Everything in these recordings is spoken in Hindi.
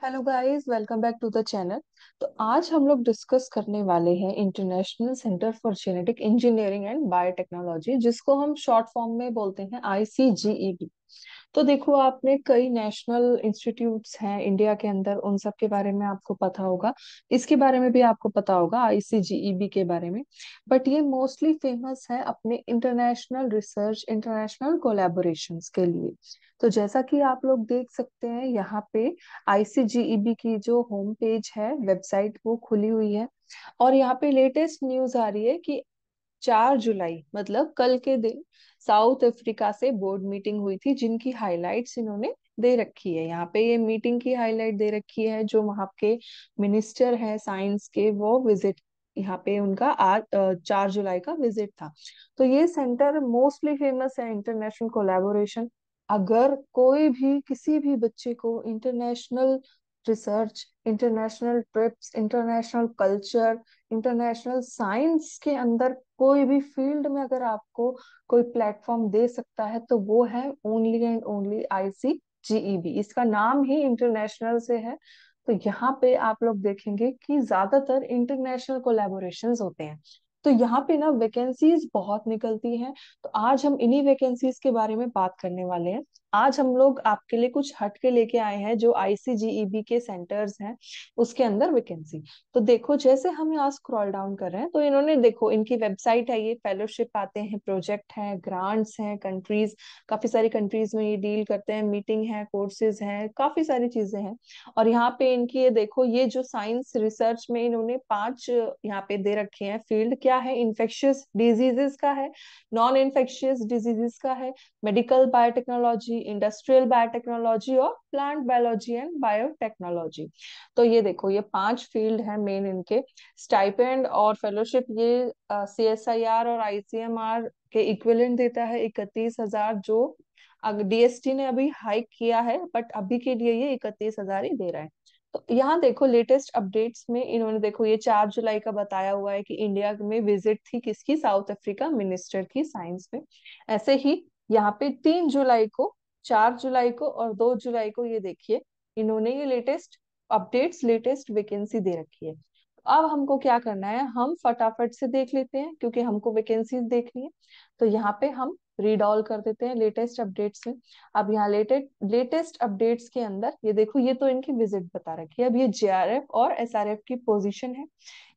Hello guys, welcome back to the channel. तो आज हम लोग डिस्कस करने वाले हैं International Centre for Genetic Engineering and Biotechnology, जिसको हम शॉर्ट फॉर्म में बोलते हैं आईसीजीईबी। तो देखो, आपने कई नेशनल इंस्टीट्यूट्स हैं इंडिया के अंदर, उन सब के बारे में आपको पता होगा। इसके बारे में भी आपको पता होगा, आईसीजीईबी के बारे में। बट ये मोस्टली फेमस है अपने इंटरनेशनल रिसर्च, इंटरनेशनल कोलैबोरेशंस के लिए। तो जैसा कि आप लोग देख सकते हैं यहाँ पे, आईसीजीईबी की जो होम पेज है, वेबसाइट, वो खुली हुई है। और यहाँ पे लेटेस्ट न्यूज आ रही है कि 4 जुलाई मतलब कल के दिन साउथ अफ्रीका से बोर्ड मीटिंग हुई थी, जिनकी हाइलाइट्स इन्होंने दे रखी है। यहाँ पे ये मीटिंग की हाईलाइट दे रखी है। जो वहाँ के मिनिस्टर है साइंस के, वो विजिट, यहाँ पे उनका आज 4 जुलाई का विजिट था। तो ये सेंटर मोस्टली फेमस है इंटरनेशनल कोलैबोरेशन। अगर कोई भी किसी भी बच्चे को international research, international trips, international culture, international science के अंदर कोई भी फील्ड में अगर आपको कोई प्लेटफॉर्म दे सकता है, तो वो है ओनली एंड ओनली आईसीजीईबी। इसका नाम ही इंटरनेशनल से है। तो यहाँ पे आप लोग देखेंगे कि ज्यादातर इंटरनेशनल कोलैबोरेशंस होते हैं। तो यहाँ पे ना वैकेंसीज बहुत निकलती हैं। तो आज हम इन्हीं वैकेंसीज के बारे में बात करने वाले हैं। आज हम लोग आपके लिए कुछ हट के लेके आए हैं, जो आईसीजीईबी के सेंटर्स हैं उसके अंदर वैकेंसी। तो देखो, जैसे हम यहाँ स्क्रॉल डाउन कर रहे हैं, तो इन्होंने, देखो, इनकी वेबसाइट है, ये फेलोशिप आते हैं, प्रोजेक्ट हैं, ग्रांट्स हैं, कंट्रीज, काफी सारी कंट्रीज में ये डील करते हैं, मीटिंग है, कोर्सेज हैं, काफी सारी चीजें हैं। और यहाँ पे इनकी ये देखो, ये जो साइंस रिसर्च में इन्होंने 5 यहाँ पे दे रखे हैं फील्ड, क्या है, इन्फेक्शियस डिजीजेस का है, नॉन इन्फेक्शियस डिजीजेस का है, मेडिकल बायोटेक्नोलॉजी, इंडस्ट्रियल बायोटेक्नोलॉजी और प्लांट बायोलॉजी एंड बायोटेक्नोलॉजी। तो ये देखो, ये 5 फील्ड है मेन इनके। स्टाइपेंड और फेलोशिप ये सीएसआईआर और आईसीएमआर के इक्विवेलेंट देता है 31,000, जो अगर डीएसटी ने अभी हाइक किया है, बट अभी के लिए ये 31,000 ही दे रहा है। तो यहाँ देखो, लेटेस्ट अपडेट्स में इन्होंने, देखो, ये 4 जुलाई का बताया हुआ है कि इंडिया में विजिट थी किसकी, साउथ अफ्रीका मिनिस्टर की साइंस में। ऐसे ही यहाँ पे 3 जुलाई को, 4 जुलाई को और 2 जुलाई को, ये देखिए, इन्होंने ये लेटेस्ट अपडेट्स, लेटेस्ट वैकेंसी दे रखी है। अब हमको क्या करना है, हम फटाफट से देख लेते हैं, क्योंकि हमको वैकेंसीज देखनी है। तो यहाँ पे हम रीड ऑल कर देते हैं लेटेस्ट अपडेट्स में। अब यहाँ लेटेस्ट अपडेट्स के अंदर ये देखो, ये तो इनकी विजिट बता रखी है। अब ये जेआरएफ और एसआरएफ की पोजीशन है।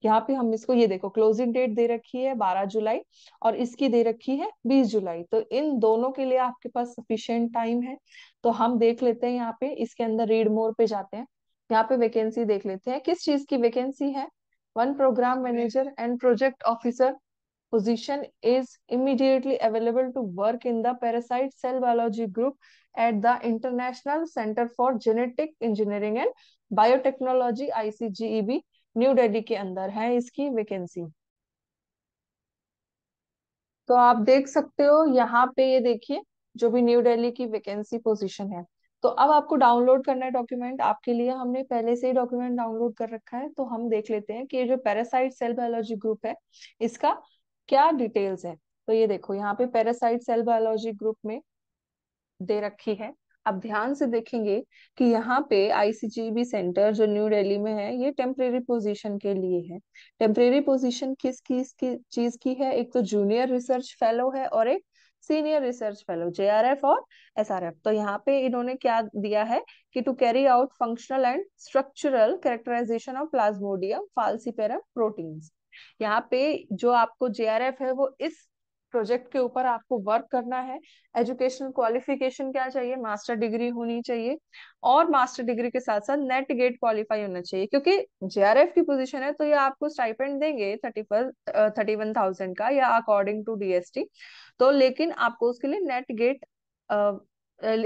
यहाँ पे हम इसको, ये देखो, क्लोजिंग डेट दे रखी है 12 जुलाई, और इसकी दे रखी है 20 जुलाई। तो इन दोनों के लिए आपके पास सफिशिएंट टाइम है। तो हम देख लेते हैं, यहाँ पे इसके अंदर रीड मोर पे जाते हैं। यहाँ पे वैकेंसी देख लेते हैं, किस चीज की वैकेंसी है। One programme manager and project officer position is immediately available to work in the parasite cell biology group at the International Center for Genetic Engineering and Biotechnology ICGEB, new Delhi के अंदर है इसकी वैकेंसी। तो आप देख सकते हो यहाँ पे, ये देखिए, जो भी न्यू दिल्ली की वैकेंसी पोजीशन है। तो अब आपको डाउनलोड करना है डॉक्यूमेंट, आपके लिए हमने पहले से ही डॉक्यूमेंट डाउनलोड कर रखा है। तो हम देख लेते हैं कि ये जो पैरासाइट सेल बायोलॉजी ग्रुप है, इसका क्या डिटेल्स है। तो ये देखो, यहाँ पे पैरासाइट सेल बायोलॉजी ग्रुप में दे रखी है। अब ध्यान से देखेंगे कि यहाँ पे आईसीजीबी सेंटर जो न्यू दिल्ली में है, ये टेम्परेरी पोजीशन के लिए है। टेम्परेरी पोजीशन किसकी चीज की है, एक तो जूनियर रिसर्च फेलो है और एक सीनियर रिसर्च फेलो, जेआरएफ और एसआरएफ। तो यहाँ पे इन्होंने क्या दिया है कि to carry out functional and structural characterisation of Plasmodium falciparum proteins. यहाँ पे जो आपको जेआरएफ है, वो इस प्रोजेक्ट के ऊपर आपको वर्क करना है। एजुकेशनल क्वालिफिकेशन क्या चाहिए, मास्टर डिग्री होनी चाहिए, और मास्टर डिग्री के साथ साथ नेट गेट क्वालिफाई होना चाहिए। क्योंकि जेआरएफ की पोजीशन है, तो ये आपको स्टाइपेंड देंगे 31,000 का, या अकॉर्डिंग टू डीएसटी। तो लेकिन आपको उसके लिए नेट गेट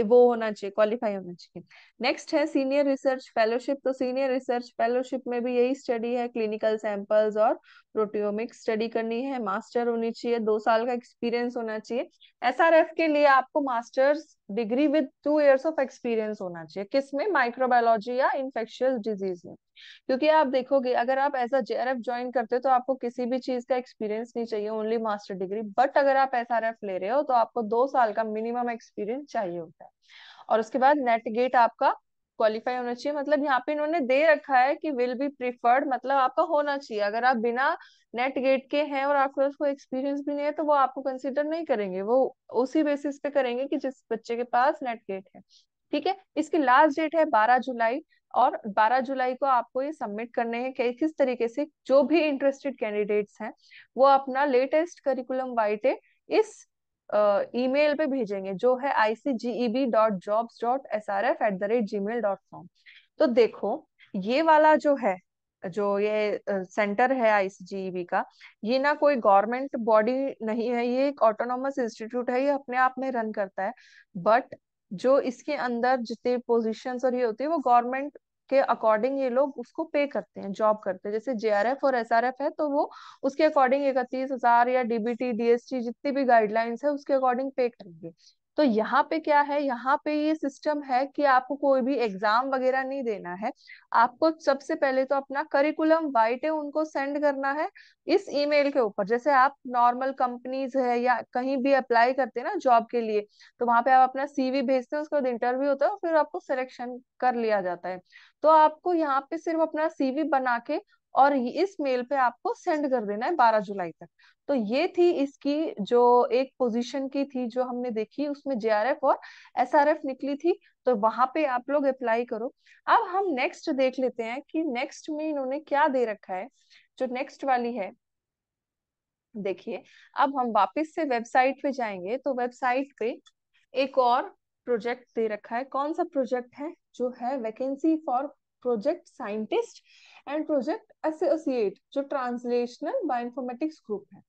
वो होना चाहिए, क्वालिफाई होना चाहिए। नेक्स्ट है सीनियर रिसर्च फेलोशिप। तो सीनियर रिसर्च फेलोशिप में भी यही स्टडी है, क्लिनिकल सैंपल्स और प्रोटियोमिक्स स्टडी करनी है, मास्टर होनी चाहिए, 2 साल का एक्सपीरियंस होना चाहिए। एसआरएफ के लिए आपको masters degree with 2 years of experience होना चाहिए, किसमें, माइक्रोबायोलॉजी या इन्फेक्शियस डिजीज में। क्योंकि आप देखोगे, अगर आप एज अ जेआरएफ ज्वाइन करते हो, तो आपको किसी भी चीज का एक्सपीरियंस नहीं चाहिए, ओनली मास्टर डिग्री। बट अगर आप एसआरएफ ले रहे हो, तो आपको 2 साल का मिनिमम एक्सपीरियंस चाहिए होता है। और उसके बाद नेट गेट आपका क्वालिफाई होना चाहिए, मतलब यहाँ पे इन्होंने दे रखा है कि विल बी प्रिफर्ड, मतलब आपका होना चाहिए। अगर आप बिना नेट गेट के हैं और आपके पास कोई एक्सपीरियंस भी नहीं है तो वो आपको कंसिडर नहीं करेंगे, वो उसी बेसिस पे करेंगे कि जिस बच्चे के पास नेट गेट है। ठीक है, इसकी लास्ट डेट है 12 जुलाई, और 12 जुलाई को आपको ये सबमिट करने हैं कि किस तरीके से जो भी इंटरेस्टेड कैंडिडेट्स हैं वो अपना लेटेस्ट करिकुलम वाइटे इस ईमेल पे भेजेंगे, जो है icgeb.jobs.srf@gmail.com। तो देखो, ये वाला जो है, जो ये सेंटर है आईसीजीईबी का, ये ना कोई गवर्नमेंट बॉडी नहीं है, ये एक ऑटोनॉमस इंस्टीट्यूट है, ये अपने आप में रन करता है। बट जो इसके अंदर जितने पोजीशंस और ये होती है वो गवर्नमेंट के अकॉर्डिंग ये लोग उसको पे करते हैं, जॉब करते हैं। जैसे जेआरएफ और एसआरएफ है तो वो उसके अकॉर्डिंग 31,000 या डीबीटी डीएसटी जितनी भी गाइडलाइंस है उसके अकॉर्डिंग पे करेंगे। तो यहाँ पे क्या है, यहाँ पे ये सिस्टम है कि आपको कोई भी एग्जाम वगैरह नहीं देना है। आपको सबसे पहले तो अपना करिकुलम वाइटे उनको सेंड करना है इस ईमेल के ऊपर। जैसे आप नॉर्मल कंपनीज है या कहीं भी अप्लाई करते हैं ना जॉब के लिए, तो वहां पे आप अपना सीवी भेजते हैं, उसके बाद इंटरव्यू होता है और फिर आपको सिलेक्शन कर लिया जाता है। तो आपको यहाँ पे सिर्फ अपना सीवी बना के और इस मेल पे आपको सेंड कर देना है 12 जुलाई तक। तो ये थी इसकी जो एक पोजीशन की थी जो हमने देखी, उसमें जेआरएफ और एसआरएफ निकली थी। तो वहां पे आप लोग अप्लाई करो। अब हम नेक्स्ट देख लेते हैं कि नेक्स्ट में इन्होंने क्या दे रखा है। जो नेक्स्ट वाली है, देखिए, अब हम वापस से वेबसाइट पे जाएंगे तो वेबसाइट पे एक और प्रोजेक्ट दे रखा है। कौन सा प्रोजेक्ट है, जो है vacancy for project scientist and project associate, जो ट्रांसलेशनल बायोइन्फॉर्मेटिक्स ग्रुप है।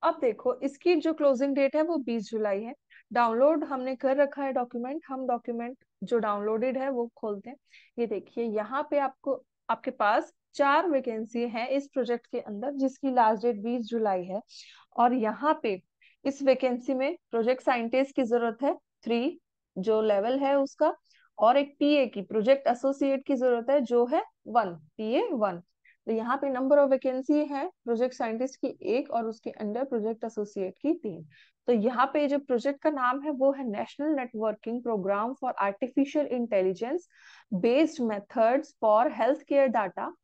अब देखो, इसकी जो क्लोजिंग डेट है वो 20 जुलाई है। डाउनलोड हमने कर रखा है डॉक्यूमेंट, हम डॉक्यूमेंट जो डाउनलोडेड है वो खोलते हैं। ये देखिए, यहाँ पे आपको आपके पास 4 वैकेंसी है इस प्रोजेक्ट के अंदर, जिसकी लास्ट डेट 20 जुलाई है। और यहाँ पे इस वैकेंसी में प्रोजेक्ट साइंटिस्ट की जरूरत है 3, जो लेवल है उसका, और एक पीए की प्रोजेक्ट एसोसिएट की जरूरत है जो है 1, PA 1। तो यहाँ पे नंबर ऑफ वैकेंसी है प्रोजेक्ट साइंटिस्ट की 1 और उसके अंडर प्रोजेक्ट एसोसिएट की 3। तो यहाँ पे जो प्रोजेक्ट का नाम है वो है national networking programme for artificial intelligence based methods for health care data,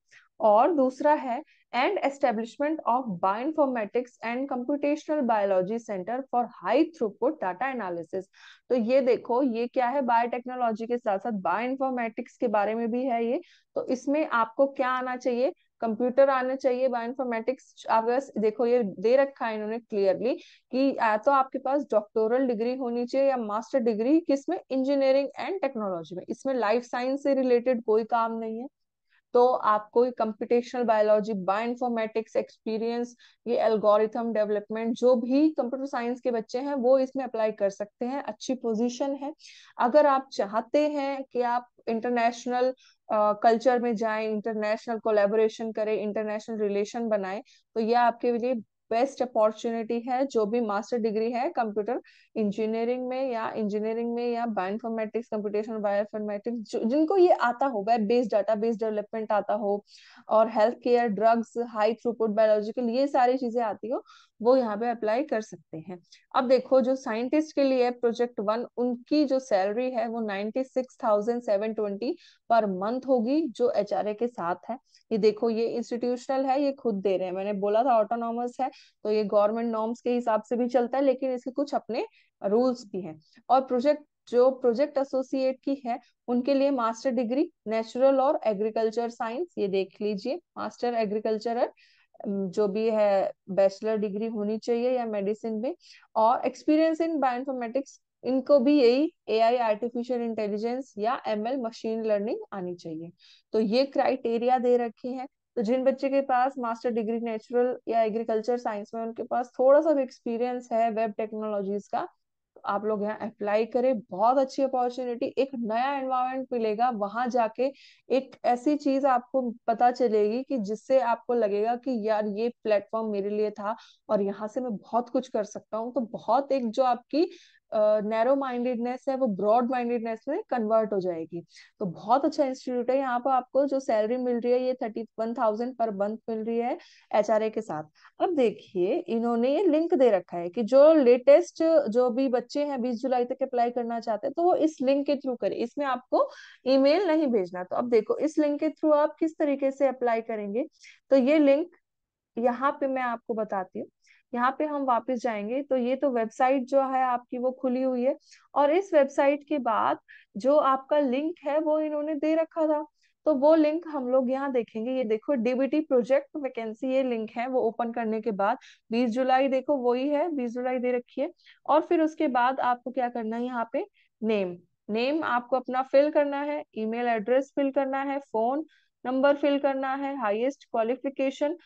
और दूसरा है and establishment of bioinformatics and computational biology centre for high throughput data analysis. तो ये देखो, ये क्या है, बायोटेक्नोलॉजी के साथ साथ बायोइन्फॉर्मेटिक्स के बारे में भी है ये। तो इसमें आपको क्या आना चाहिए, कंप्यूटर आना चाहिए, बायोइन्फॉर्मेटिक्स। अगर देखो, ये दे रखा है इन्होंने क्लियरली कि या तो आपके पास डॉक्टोरल डिग्री होनी चाहिए या मास्टर डिग्री, किसमें, इंजीनियरिंग एंड टेक्नोलॉजी में। इसमें लाइफ साइंस से रिलेटेड कोई काम नहीं है। तो आपको कंप्यूटेशनल बायोलॉजी, बायोइन्फॉर्मेटिक्स एक्सपीरियंस, ये एल्गोरिथम डेवलपमेंट, जो भी कंप्यूटर साइंस के बच्चे हैं वो इसमें अप्लाई कर सकते हैं। अच्छी पोजीशन है। अगर आप चाहते हैं कि आप इंटरनेशनल कल्चर में जाएं, इंटरनेशनल कोलैबोरेशन करें, इंटरनेशनल रिलेशन बनाएं, तो यह आपके लिए बेस्ट अपॉर्चुनिटी है। जो भी मास्टर डिग्री है कंप्यूटर इंजीनियरिंग में या बायोइन्फॉर्मेटिक्स, कंप्यूटेशनल बायोइन्फॉर्मेटिक्स, जिनको ये आता हो, वेब बेस्ड डाटाबेस डेवलपमेंट आता हो, और health care, drugs, high throughput biological, ये सारी चीजें आती हो, वो यहाँ पे अप्लाई कर सकते हैं। अब देखो, जो साइंटिस्ट के लिए प्रोजेक्ट 1, उनकी जो सैलरी है वो 96,720 पर मंथ होगी, जो एचआरए के साथ है। ये देखो, ये इंस्टीट्यूशनल है, ये खुद दे रहे हैं, मैंने बोला था ऑटोनॉमस है, तो ये गवर्नमेंट नॉर्म्स के हिसाब से भी चलता है, लेकिन इसके कुछ अपने रूल्स भी हैं। और प्रोजेक्ट एसोसिएट की है, उनके लिए मास्टर डिग्री नेचुरल और एग्रीकल्चर साइंस, ये देख लीजिए, मास्टर एग्रीकल्चर जो भी है, बैचलर डिग्री होनी चाहिए या मेडिसिन में, और एक्सपीरियंस इन बायोइन्फॉर्मेटिक्स, इनको भी यही एआई, आर्टिफिशियल इंटेलिजेंस या एमएल, मशीन लर्निंग आनी चाहिए। तो ये क्राइटेरिया दे रखे हैं। तो जिन बच्चे के पास मास्टर डिग्री नेचुरल या एग्रीकल्चर साइंस में, उनके पास थोड़ा सा भी एक्सपीरियंस है वेब टेक्नोलॉजीज का, आप लोग यहाँ अप्लाई करें। बहुत अच्छी अपॉर्चुनिटी, एक नया एनवायरनमेंट मिलेगा वहां जाके, एक ऐसी चीज आपको पता चलेगी कि जिससे आपको लगेगा कि यार ये प्लेटफॉर्म मेरे लिए था और यहाँ से मैं बहुत कुछ कर सकता हूँ। तो बहुत एक जो आपकी नैरो माइंडेडनेस है वो ब्रॉड माइंडेडनेस में कन्वर्ट हो जाएगी। तो बहुत अच्छा इंस्टीट्यूट है। यहाँ पर आपको जो सैलरी मिल रही है ये 31,000 पर मंथ मिल रही है HRA के साथ। अब देखिए इन्होंने ये लिंक दे रखा है कि जो लेटेस्ट जो भी बच्चे हैं 20 जुलाई तक अप्लाई करना चाहते हैं तो वो इस लिंक के थ्रू करें, इसमें आपको ईमेल नहीं भेजना। तो अब देखो इस लिंक के थ्रू आप किस तरीके से अप्लाई करेंगे। तो ये लिंक यहाँ पे मैं आपको बताती हूँ। यहाँ पे हम वापस जाएंगे तो ये तो वेबसाइट जो है आपकी वो खुली हुई है, और इस वेबसाइट के बाद जो आपका लिंक है वो इन्होंने दे रखा था। तो वो लिंक हम लोग यहाँ देखेंगे। ये देखो डीबीटी प्रोजेक्ट वैकेंसी, ये लिंक है वो ओपन करने के बाद 20 जुलाई, देखो वही है 20 जुलाई दे रखी है। और फिर उसके बाद आपको क्या करना है, यहाँ पे नेम, नेम आपको अपना फिल करना है, ईमेल एड्रेस फिल करना है, फोन नंबर फिल करना है, highest qualification,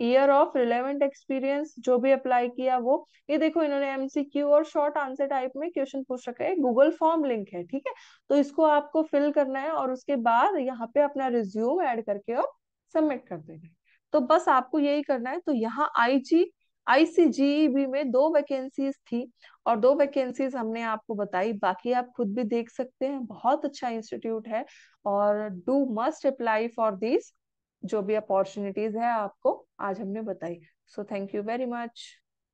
year of relevant experience जो भी अप्लाई किया वो। ये देखो इन्होंने MCQ और शॉर्ट आंसर टाइप में क्वेश्चन पूछ रखा है, गूगल फॉर्म लिंक है, ठीक है। तो इसको आपको फिल करना है और उसके बाद यहाँ पे अपना रिज्यूम ऐड करके और सबमिट कर देना है। तो बस आपको यही करना है। तो यहाँ ICGEB में 2 वैकेंसीज थी और 2 वैकेंसीज हमने आपको बताई, बाकी आप खुद भी देख सकते हैं। बहुत अच्छा इंस्टीट्यूट है और do must apply for this जो भी अपॉर्चुनिटीज है आपको आज हमने बताई। So thank you very much.